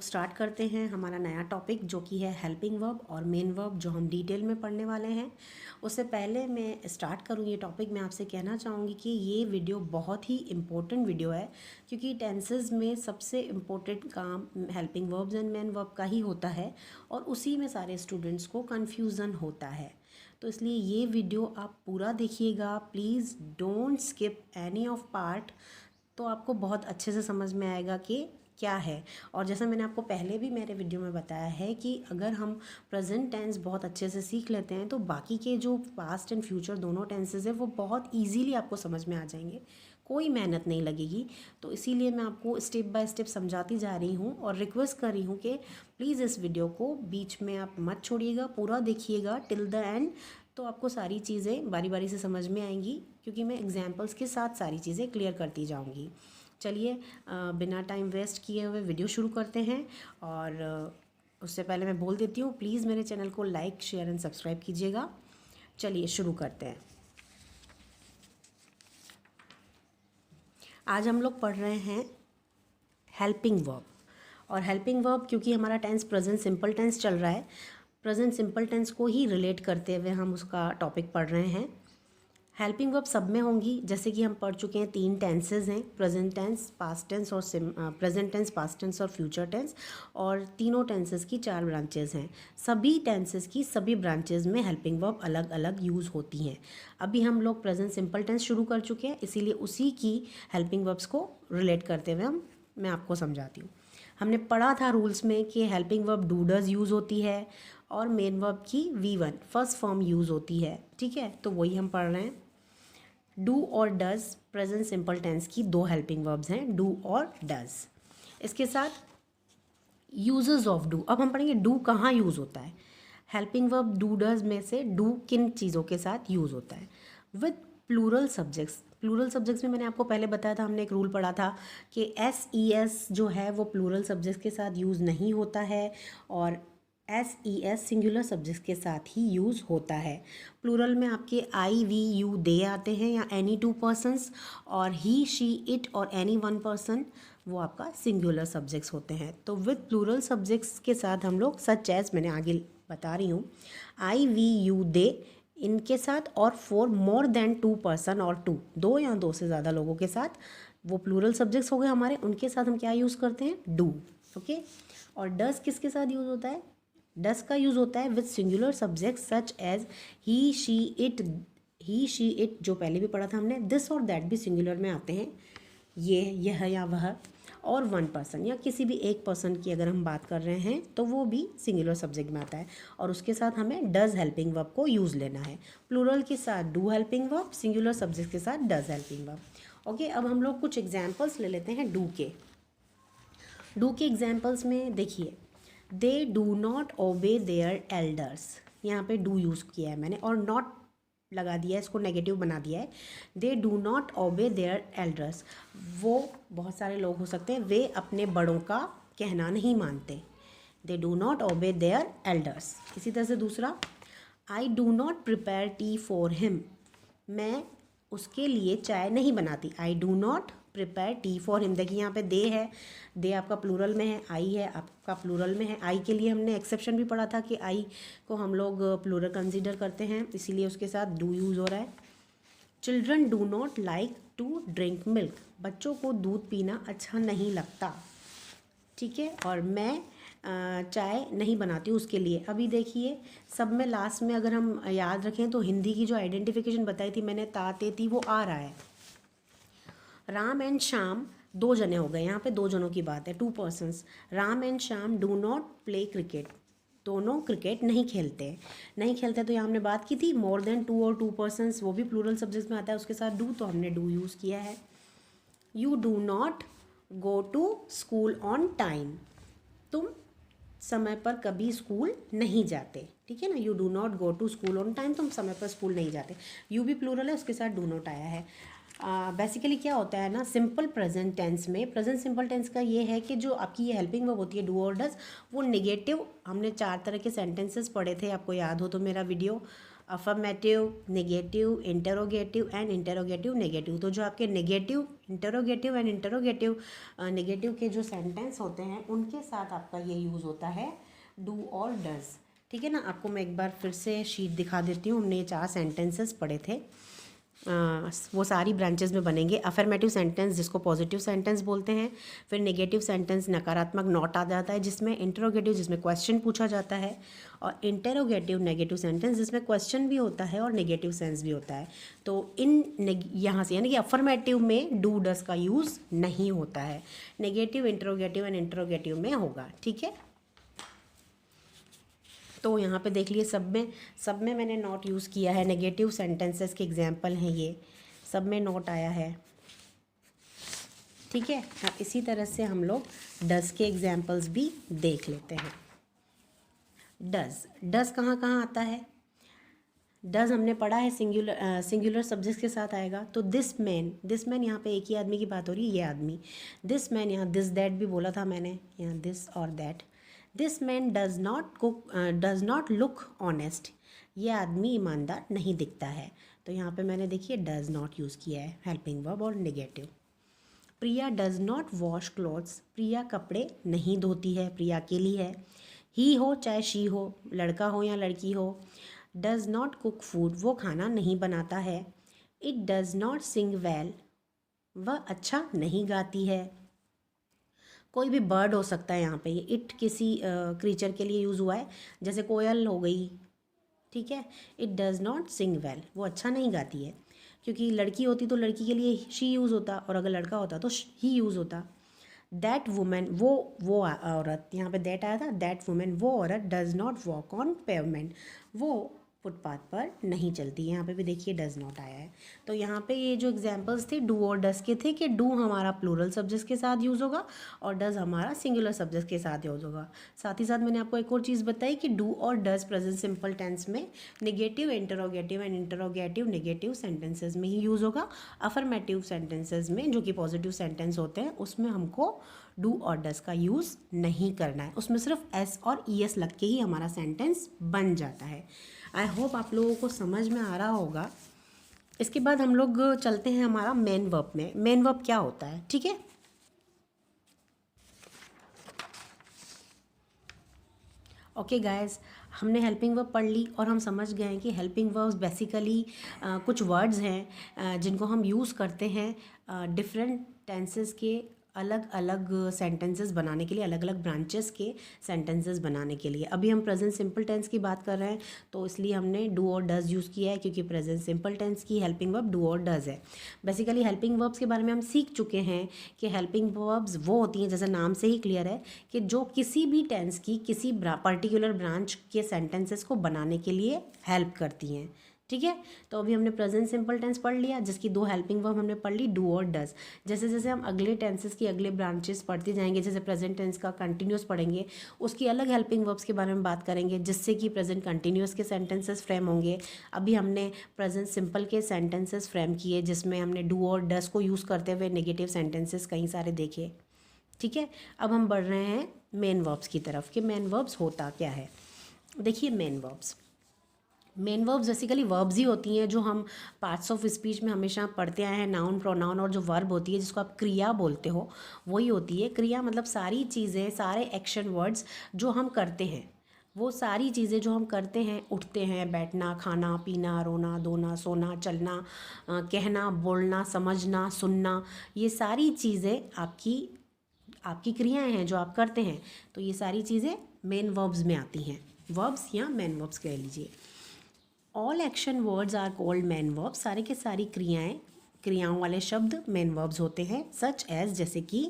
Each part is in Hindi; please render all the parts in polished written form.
स्टार्ट करते हैं हमारा नया टॉपिक जो कि है हेल्पिंग वर्ब और मेन वर्ब, जो हम डिटेल में पढ़ने वाले हैं। उससे पहले मैं स्टार्ट करूँ ये टॉपिक, मैं आपसे कहना चाहूँगी कि ये वीडियो बहुत ही इम्पोर्टेंट वीडियो है, क्योंकि टेंसेस में सबसे इम्पोर्टेंट काम helping verbs and main verb का ही होता है और उसी में सारे स्टूडेंट्स को कन्फ्यूज़न होता है। तो इसलिए ये वीडियो आप पूरा देखिएगा, please don't skip any of part, तो आपको बहुत अच्छे से समझ में आएगा कि क्या है। और जैसा मैंने आपको पहले भी मेरे वीडियो में बताया है कि अगर हम प्रेजेंट टेंस बहुत अच्छे से सीख लेते हैं तो बाकी के जो पास्ट एंड फ्यूचर दोनों टेंसेस है वो बहुत इजीली आपको समझ में आ जाएंगे, कोई मेहनत नहीं लगेगी। तो इसीलिए मैं आपको स्टेप बाय स्टेप समझाती जा रही हूँ और रिक्वेस्ट कर रही हूँ कि प्लीज़ इस वीडियो को बीच में आप मत छोड़िएगा, पूरा देखिएगा टिल द एंड, तो आपको सारी चीज़ें बारी बारी से समझ में आएंगी, क्योंकि मैं एग्जाम्पल्स के साथ सारी चीज़ें क्लियर करती जाऊँगी। चलिए बिना टाइम वेस्ट किए हुए वीडियो शुरू करते हैं। और उससे पहले मैं बोल देती हूँ, प्लीज़ मेरे चैनल को लाइक शेयर एंड सब्सक्राइब कीजिएगा। चलिए शुरू करते हैं। आज हम लोग पढ़ रहे हैं हेल्पिंग वर्ब। और हेल्पिंग वर्ब क्योंकि हमारा टेंस प्रेजेंट सिंपल टेंस चल रहा है, प्रेजेंट सिंपल टेंस को ही रिलेट करते हुए हम उसका टॉपिक पढ़ रहे हैं। हेल्पिंग वर्ब सब में होंगी, जैसे कि हम पढ़ चुके हैं 3 टेंसेज हैं, प्रेजेंट टेंस, पास्ट टेंस और प्रेजेंट टेंस, पास्ट टेंस और फ्यूचर टेंस। और तीनों टेंसेज की 4 ब्रांचेज हैं। सभी टेंसेज की सभी ब्रांचेज में हेल्पिंग वर्ब अलग अलग यूज़ होती हैं। अभी हम लोग प्रेजेंट सिंपल टेंस शुरू कर चुके हैं, इसीलिए उसी की हेल्पिंग वर्ब्स को रिलेट करते हुए मैं आपको समझाती हूँ। हमने पढ़ा था रूल्स में कि helping verb do does use होती है और मेन वर्ब की V1 फर्स्ट फॉर्म यूज़ होती है। ठीक है, तो वही हम पढ़ रहे हैं। डू और डज प्रेजेंट सिंपल टेंस की 2 हेल्पिंग वर्ब्स हैं, डू और डज। इसके साथ यूजेस ऑफ डू, अब हम पढ़ेंगे डू कहाँ यूज़ होता है। हेल्पिंग वर्ब डू डज में से डू किन चीज़ों के साथ यूज़ होता है। With plural subjects, plural subjects में मैंने आपको पहले बताया था, हमने एक रूल पढ़ा था कि SES जो है वो प्लूरल सब्जेक्ट्स के साथ यूज़ नहीं होता है और SES सिंगुलर सब्जेक्ट्स के साथ ही यूज़ होता है। प्लूरल में आपके I, we, you, they आते हैं या एनी 2 पर्सनस, और ही, शी, इट और एनी 1 पर्सन वो आपका सिंगुलर सब्जेक्ट्स होते हैं। तो विद प्लूरल सब्जेक्ट्स के साथ हम लोग सच एज, मैंने आगे बता रही हूँ, I, we, you, they इनके साथ, और फॉर मोर देन 2 पर्सन और 2 या 2 से ज़्यादा लोगों के साथ, वो प्लूरल सब्जेक्ट्स हो गए हमारे, उनके साथ हम क्या यूज़ करते हैं, डू। ओके। और डज किसके साथ यूज़ होता है, डज का यूज़ होता है with singular subject such as he, she, it, he, she, it जो पहले भी पढ़ा था हमने, दिस और दैट भी सिंगुलर में आते हैं, ये, यह या वह। और 1 पर्सन या किसी भी एक पर्सन की अगर हम बात कर रहे हैं तो वो भी सिंगुलर सब्जेक्ट में आता है, और उसके साथ हमें डज हेल्पिंग वर्ब को यूज़ लेना है। प्लूरल के साथ do helping verb, singular subject के साथ डज हेल्पिंग वर्ब। ओके, अब हम लोग कुछ एग्जाम्पल्स ले लेते हैं डू के। डू के एग्जाम्पल्स में देखिए, they do not obey their elders, यहाँ पे डू यूज़ किया है मैंने और नॉट लगा दिया है, इसको नेगेटिव बना दिया है। They do not obey their elders, वो बहुत सारे लोग हो सकते हैं, वे अपने बड़ों का कहना नहीं मानते। They do not obey their elders. इसी तरह से दूसरा, I do not prepare T for him, मैं उसके लिए चाय नहीं बनाती। I do not prepare T for him. देखिए यहाँ पे दे है, दे आपका प्लूरल में है, आई है आपका प्लूरल में है। आई के लिए हमने एक्सेप्शन भी पढ़ा था कि आई को हम लोग प्लूरल कंसीडर करते हैं, इसीलिए उसके साथ डू यूज़ हो रहा है। Children do not like to drink milk, बच्चों को दूध पीना अच्छा नहीं लगता। ठीक है, और मैं चाय नहीं बनाती हूँ उसके लिए। अभी देखिए सब में लास्ट में अगर हम याद रखें तो हिंदी की जो आइडेंटिफिकेशन बताई थी मैंने, ताते थी, वो आ रहा है। राम एंड श्याम 2 जने हो गए, यहाँ पे 2 जनों की बात है, 2 persons. Ram and Shyam do not play cricket, दोनों क्रिकेट नहीं खेलते। नहीं खेलते तो यहाँ हमने बात की थी मोर देन 2 और 2 पर्सन्स, वो भी प्लूरल सब्जेक्ट में आता है, उसके साथ डू, तो हमने डू यूज़ किया है। You do not go to school on time, तुम समय पर कभी स्कूल नहीं जाते। ठीक है ना, you do not go to school on time, तुम समय पर स्कूल नहीं जाते। यू भी प्लूरल है, उसके साथ डू नॉट आया है। बेसिकली क्या होता है ना, सिंपल प्रेजेंट टेंस में, प्रेजेंट सिंपल टेंस का ये है कि जो आपकी ये हेल्पिंग वर्ब होती है डू और डज, वो नेगेटिव, हमने 4 तरह के सेंटेंसेस पढ़े थे, आपको याद हो तो मेरा video affirmative, negative, interrogative and interrogative negative. तो जो आपके negative, interrogative and interrogative negative के जो सेंटेंस होते हैं उनके साथ आपका ये यूज़ होता है डू और डज। ठीक है ना। आपको मैं एक बार फिर से शीट दिखा देती हूँ। हमने ये 4 सेंटेंसेस पढ़े थे, वो सारी ब्रांचेस में बनेंगे। अफर्मेटिव सेंटेंस जिसको पॉजिटिव सेंटेंस बोलते हैं, फिर नेगेटिव सेंटेंस नकारात्मक नॉट आ जाता है जिसमें, इंटरोगेटिव जिसमें क्वेश्चन पूछा जाता है, और इंटरोगेटिव नेगेटिव सेंटेंस जिसमें क्वेश्चन भी होता है और नेगेटिव सेंस भी होता है। तो यहाँ से यानी कि अफर्मेटिव में डू डस का यूज़ नहीं होता है, नेगेटिव, इंटरोगेटिव एंड इंटरोगेटिव में होगा। ठीक है। तो यहाँ पे देख लिए सब में मैंने नॉट यूज़ किया है। नेगेटिव सेंटेंसेस के एग्जाम्पल हैं ये, सब में नॉट आया है। ठीक है। अब इसी तरह से हम लोग डज के एग्जाम्पल्स भी देख लेते हैं। डज कहाँ कहाँ आता है? डज हमने पढ़ा है सिंगुलर सब्जेक्ट के साथ आएगा। तो दिस मैन यहाँ पे एक ही आदमी की बात हो रही है, ये आदमी। दिस मैन, यहाँ दिस दैट भी बोला था मैंने, यहाँ दिस और that. This man does not look honest, ये आदमी ईमानदार नहीं दिखता है। तो यहाँ पे मैंने देखिए डज नॉट यूज़ किया है, हेल्पिंग वर्ब और negative. Priya does not wash clothes, Priya कपड़े नहीं धोती है, प्रिया अकेली है। ही हो चाहे शी हो, लड़का हो या लड़की हो। डज नॉट कुक फूड, वो खाना नहीं बनाता है। It does not Singh well, वह अच्छा नहीं गाती है। कोई भी बर्ड हो सकता है यहाँ पे, ये इट किसी क्रीचर के लिए यूज़ हुआ है, जैसे कोयल हो गई। ठीक है। It does not Singh well, वो अच्छा नहीं गाती है, क्योंकि लड़की होती तो लड़की के लिए शी यूज़ होता, और अगर लड़का होता तो ही यूज़ होता। दैट वुमेन, वो औरत, यहाँ पे दैट आया था, दैट वुमेन, वो औरत does not walk on pavement, वो फुटपाथ पर नहीं चलती। यहाँ पे भी देखिए डज नॉट आया है। तो यहाँ पे ये जो एग्जांपल्स थे डू और डज के थे, कि डू हमारा प्लूरल सब्जेक्ट के साथ यूज़ होगा और डज हमारा सिंगुलर सब्जेक्ट के साथ यूज़ होगा। साथ ही साथ मैंने आपको एक और चीज़ बताई कि डू और डज प्रेजेंट सिंपल टेंस में negative, interrogative and interrogative negative sentences में ही यूज़ होगा। अफर्मेटिव सेंटेंसेज में, जो कि पॉजिटिव सेंटेंस होते हैं, उसमें हमको डू और डज का यूज़ नहीं करना है। उसमें सिर्फ एस और ई एस लग के ही हमारा सेंटेंस बन जाता है। आई होप आप लोगों को समझ में आ रहा होगा। इसके बाद हम लोग चलते हैं हमारा मेन वर्ब में। मेन वर्ब क्या होता है? ठीक है। ओके गाइस, हमने हेल्पिंग वर्ब पढ़ ली और हम समझ गए हैं कि हेल्पिंग वर्ब्स बेसिकली कुछ वर्ड्स हैं जिनको हम यूज़ करते हैं डिफरेंट टेंसेस के अलग अलग सेंटेंसेस बनाने के लिए, अलग अलग ब्रांचेस के सेंटेंसेस बनाने के लिए। अभी हम प्रेजेंट सिंपल टेंस की बात कर रहे हैं, तो इसलिए हमने डू और डज यूज़ किया है, क्योंकि प्रेजेंट सिंपल टेंस की हेल्पिंग वर्ब डू और डज है। बेसिकली हेल्पिंग वर्ब्स के बारे में हम सीख चुके हैं कि हेल्पिंग वर्ब्स वो होती हैं, जैसे नाम से ही क्लियर है, कि जो किसी भी टेंस की किसी पर्टिकुलर ब्रांच के सेंटेंसेस को बनाने के लिए हेल्प करती हैं। ठीक है। तो अभी हमने प्रेजेंट सिंपल टेंस पढ़ लिया, जिसकी 2 हेल्पिंग वर्ब हमने पढ़ ली, डू और डज। जैसे जैसे हम अगले टेंसेस की अगले ब्रांचेस पढ़ते जाएंगे, जैसे प्रेजेंट टेंस का कंटिन्यूस पढ़ेंगे, उसकी अलग हेल्पिंग वर्ब्स के बारे में बात करेंगे, जिससे कि प्रेजेंट कंटिन्यूस के सेंटेंसेस फ्रेम होंगे। अभी हमने प्रेजेंट सिंपल के सेंटेंसेस फ्रेम किए, जिसमें हमने डू और डज को यूज़ करते हुए नेगेटिव सेंटेंसेस कई सारे देखे। ठीक है। अब हम बढ़ रहे हैं मेन वर्ब्स की तरफ, कि मेन वर्ब्स होता क्या है। देखिए मेन वर्ब्स बेसिकली वर्ब्स ही होती हैं, जो हम पार्ट्स ऑफ स्पीच में हमेशा पढ़ते आए हैं, नाउन, प्रोनाउन, और जो वर्ब होती है जिसको आप क्रिया बोलते हो, वही होती है क्रिया। मतलब सारी चीज़ें, सारे एक्शन वर्ड्स जो हम करते हैं, वो सारी चीज़ें जो हम करते हैं, उठते हैं, बैठना, खाना, पीना, रोना, धोना, सोना, चलना, कहना, बोलना, समझना, सुनना, ये सारी चीज़ें आपकी क्रियाएं हैं जो आप करते हैं। तो ये सारी चीज़ें मेन वर्ब्स में आती हैं, वर्ब्स या मेन वर्ब्स कह लीजिए। All action words are called main verbs, सारे के सारी क्रियाओं वाले शब्द मेन वर्ब्स होते हैं। सच एज, जैसे कि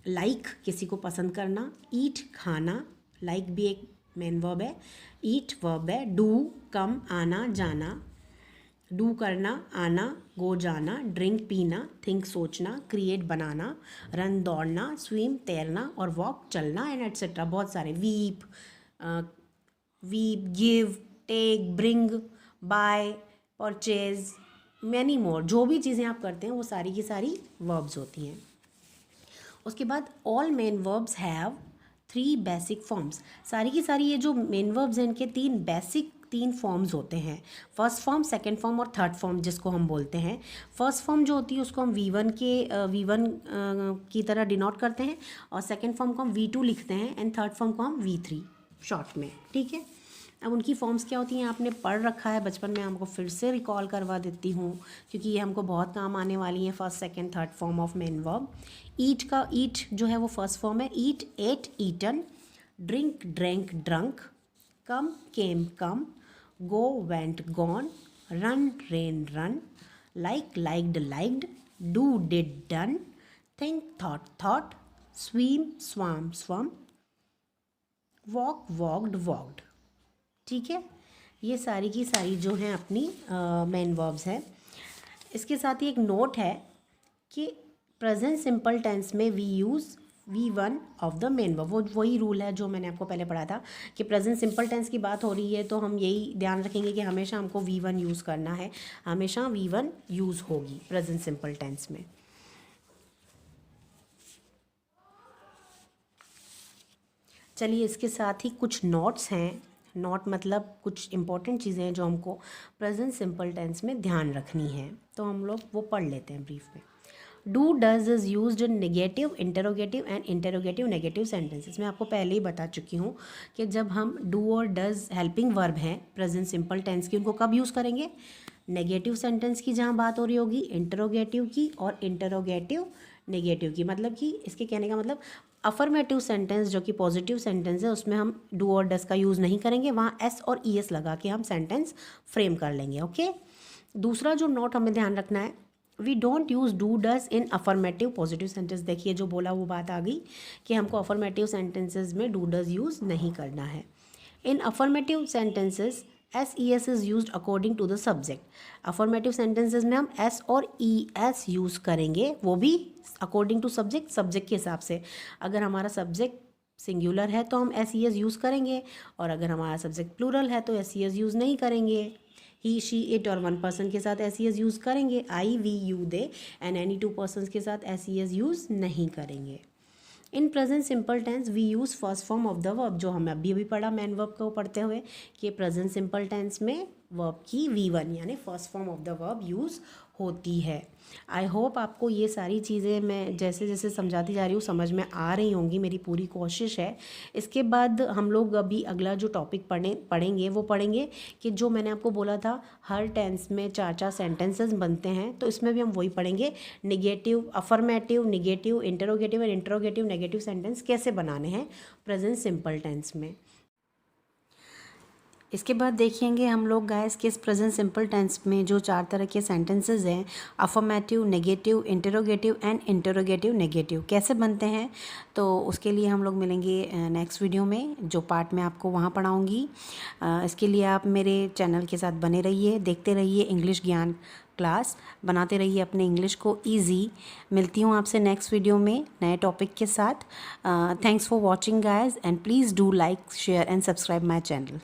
लाइक किसी को पसंद करना, ईट खाना, लाइक भी एक मेन वर्ब है, ईट वर्ब है, डू कम आना जाना, डू करना आना, गो जाना, ड्रिंक पीना, थिंक सोचना, क्रिएट बनाना, रन दौड़ना, स्विम तैरना, और वॉक चलना, एंड एट्सेट्रा। बहुत सारे, weep, give, take, bring, buy, purchase, many more, जो भी चीज़ें आप करते हैं वो सारी की सारी वर्ब्स होती हैं। उसके बाद all main verbs have 3 basic forms, सारी की सारी ये जो मेन वर्ब्स हैं इनके 3 बेसिक 3 फॉर्म्स होते हैं, फर्स्ट फॉर्म, सेकंड फॉर्म और थर्ड फॉर्म जिसको हम बोलते हैं। फर्स्ट फॉर्म जो होती है उसको हम V1 की तरह डिनोट करते हैं, और सेकंड फॉर्म को हम V2 लिखते हैं, एंड थर्ड फॉर्म को हम V3 शॉर्ट में, ठीक है। अब उनकी फॉर्म्स क्या होती हैं आपने पढ़ रखा है बचपन में, हमको फिर से रिकॉल करवा देती हूँ क्योंकि ये हमको बहुत काम आने वाली है। First, second, third form of main verb. Eat जो है वो फर्स्ट फॉर्म है, eat, ate, eaten, drink, drank, drunk, come, came, come, go, went, gone, run, ran, run, like, liked, liked, do, did, done, think, thought, thought, swim, swam, swum, walk, walked, walked, ठीक है। ये सारी की सारी जो हैं अपनी मेन वर्ब्स हैं। इसके साथ ही एक नोट है कि प्रेजेंट सिंपल टेंस में we use V1 of the main verb. वो वही रूल है जो मैंने आपको पहले पढ़ा था कि प्रेजेंट सिंपल टेंस की बात हो रही है तो हम यही ध्यान रखेंगे कि हमेशा हमको V1 यूज़ करना है, हमेशा V1 यूज़ होगी प्रेजेंट सिंपल टेंस में। चलिए इसके साथ ही कुछ नोट्स हैं, नोट मतलब कुछ इंपॉर्टेंट चीज़ें हैं जो हमको प्रेजेंट सिंपल टेंस में ध्यान रखनी है, तो हम लोग वो पढ़ लेते हैं ब्रीफ में। Do does is used in negative, interrogative and interrogative negative sentences. मैं आपको पहले ही बता चुकी हूँ कि जब हम डू और डज हेल्पिंग वर्ब हैं प्रेजेंट सिंपल टेंस की, उनको कब यूज़ करेंगे? नेगेटिव सेंटेंस की जहाँ बात हो रही होगी, इंटरोगेटिव की और इंटरोगेटिव नेगेटिव की। मतलब कि इसके कहने का मतलब अफर्मेटिव सेंटेंस जो कि पॉजिटिव सेंटेंस है उसमें हम डू और डज का यूज़ नहीं करेंगे, वहाँ एस और ई एस लगा के हम सेंटेंस फ्रेम कर लेंगे, ओके। दूसरा जो नोट हमें ध्यान रखना है, we don't use do does in affirmative positive sentence. देखिए जो बोला वो बात आ गई कि हमको अफर्मेटिव सेंटेंसेज में डू डज यूज़ नहीं करना है। In affirmative sentences S E S is use according to the subject. Affirmative sentences में हम एस और ई एस यूज़ करेंगे, वो भी अकॉर्डिंग टू सब्जेक्ट, सब्जेक्ट के हिसाब से। अगर हमारा सब्जेक्ट सिंगुलर है तो हम एस ई एस यूज़ करेंगे, और अगर हमारा सब्जेक्ट प्लूरल है तो एस ई एस यूज़ नहीं करेंगे। ही, शी, इट और वन पर्सन के साथ एस ई एस यूज़ करेंगे, I, we, you, they and any two person के साथ एस ई एस यूज़ नहीं करेंगे। In present simple tense we use first form of the verb, जो हमें अभी पढ़ा मैन वर्ब को पढ़ते हुए कि प्रेजेंट सिंपल टेंस में वर्ब की V1 यानी first form of the verb use होती है। आई होप आपको ये सारी चीज़ें मैं जैसे जैसे समझाती जा रही हूँ समझ में आ रही होंगी, मेरी पूरी कोशिश है। इसके बाद हम लोग अभी अगला जो टॉपिक पढ़ेंगे वो पढ़ेंगे कि जो मैंने आपको बोला था हर टेंस में 4 सेंटेंसेस बनते हैं, तो इसमें भी हम वही पढ़ेंगे, negative, affirmative, negative, interrogative and interrogative negative sentence कैसे बनाने हैं प्रेजेंट सिंपल टेंस में। इसके बाद देखेंगे हम लोग गाइस कि इस प्रेजेंट सिंपल टेंस में जो 4 तरह के सेंटेंसेस हैं, affirmative, negative, interrogative and interrogative negative, कैसे बनते हैं। तो उसके लिए हम लोग मिलेंगे नेक्स्ट वीडियो में, जो पार्ट मैं आपको वहाँ पढ़ाऊँगी। इसके लिए आप मेरे चैनल के साथ बने रहिए, देखते रहिए इंग्लिश ज्ञान क्लास, बनाते रहिए अपने इंग्लिश को ईजी। मिलती हूँ आपसे नेक्स्ट वीडियो में नए टॉपिक के साथ। Thanks for watching guys and please do like, share and subscribe my channel.